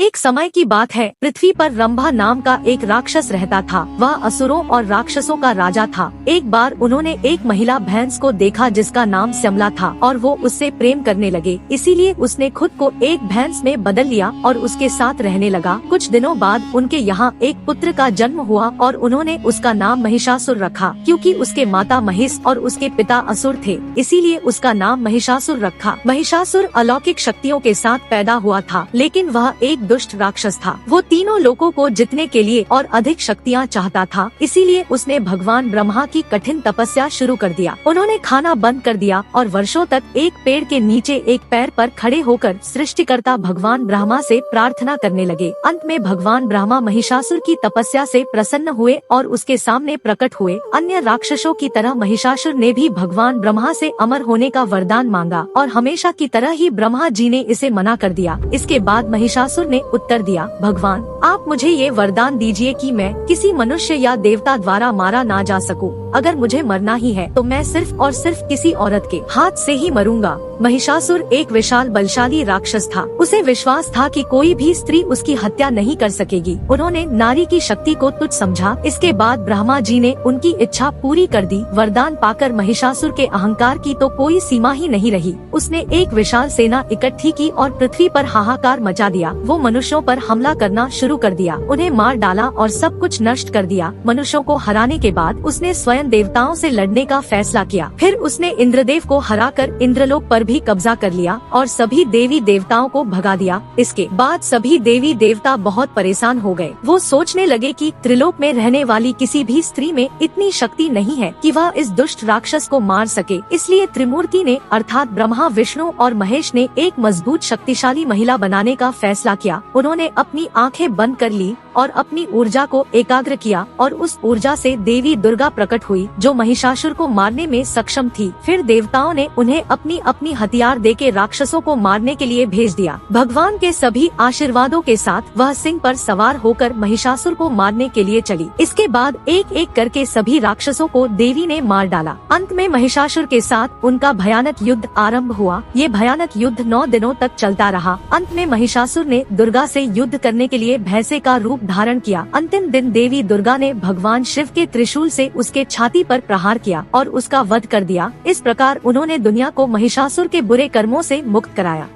एक समय की बात है, पृथ्वी पर रंभा नाम का एक राक्षस रहता था। वह असुरों और राक्षसों का राजा था। एक बार उन्होंने एक महिला भैंस को देखा जिसका नाम श्यामला था और वो उससे प्रेम करने लगे। इसीलिए उसने खुद को एक भैंस में बदल लिया और उसके साथ रहने लगा। कुछ दिनों बाद उनके यहाँ एक पुत्र का जन्म हुआ और उन्होंने उसका नाम महिषासुर रखा, क्योंकि उसके माता महिष और उसके पिता असुर थे, इसीलिए उसका नाम महिषासुर रखा। महिषासुर अलौकिक शक्तियों के साथ पैदा हुआ था, लेकिन वह एक दुष्ट राक्षस था। वो तीनों लोगों को जीतने के लिए और अधिक शक्तियाँ चाहता था, इसीलिए उसने भगवान ब्रह्मा की कठिन तपस्या शुरू कर दिया। उन्होंने खाना बंद कर दिया और वर्षों तक एक पेड़ के नीचे एक पैर पर खड़े होकर सृष्टिकर्ता भगवान ब्रह्मा से प्रार्थना करने लगे। अंत में भगवान ब्रह्मा महिषासुर की तपस्या से प्रसन्न हुए और उसके सामने प्रकट हुए। अन्य राक्षसों की तरह महिषासुर ने भी भगवान ब्रह्मा से अमर होने का वरदान मांगा और हमेशा की तरह ही ब्रह्मा जी ने इसे मना कर दिया। इसके बाद महिषासुर ने उत्तर दिया, भगवान आप मुझे ये वरदान दीजिए कि मैं किसी मनुष्य या देवता द्वारा मारा ना जा सकूं। अगर मुझे मरना ही है तो मैं सिर्फ और सिर्फ किसी औरत के हाथ से ही मरूंगा। महिषासुर एक विशाल बलशाली राक्षस था। उसे विश्वास था कि कोई भी स्त्री उसकी हत्या नहीं कर सकेगी। उन्होंने नारी की शक्ति को तुच्छ समझा। इसके बाद ब्रह्मा जी ने उनकी इच्छा पूरी कर दी। वरदान पाकर महिषासुर के अहंकार की तो कोई सीमा ही नहीं रही। उसने एक विशाल सेना इकट्ठी की और पृथ्वी पर हाहाकार मचा दिया। वो मनुष्यों पर हमला करना शुरू कर दिया, उन्हें मार डाला और सब कुछ नष्ट कर दिया। मनुष्यों को हराने के बाद उसने स्वयं देवताओं से लड़ने का फैसला किया। फिर उसने इंद्रदेव को हराकर इंद्रलोक पर भी कब्जा कर लिया और सभी देवी देवताओं को भगा दिया। इसके बाद सभी देवी देवता बहुत परेशान हो गए। वो सोचने लगे कि त्रिलोक में रहने वाली किसी भी स्त्री में इतनी शक्ति नहीं है कि वह इस दुष्ट राक्षस को मार सके। इसलिए त्रिमूर्ति ने अर्थात ब्रह्मा, विष्णु और महेश ने एक मजबूत शक्तिशाली महिला बनाने का फैसला किया। उन्होंने अपनी आंखें बंद कर ली और अपनी ऊर्जा को एकाग्र किया और उस ऊर्जा से देवी दुर्गा प्रकट हुई, जो महिषासुर को मारने में सक्षम थी। फिर देवताओं ने उन्हें अपनी अपनी हथियार देके राक्षसों को मारने के लिए भेज दिया। भगवान के सभी आशीर्वादों के साथ वह सिंह पर सवार होकर महिषासुर को मारने के लिए चली। इसके बाद एक एक करके सभी राक्षसों को देवी ने मार डाला। अंत में महिषासुर के साथ उनका भयानक युद्ध आरंभ हुआ। ये भयानक युद्ध 9 दिनों तक चलता रहा। अंत में महिषासुर ने दुर्गा से युद्ध करने के लिए भैंसे का रूप धारण किया। अंतिम दिन देवी दुर्गा ने भगवान शिव के त्रिशूल से उसके छाती पर प्रहार किया और उसका वध कर दिया। इस प्रकार उन्होंने दुनिया को महिषासुर के बुरे कर्मों से मुक्त कराया।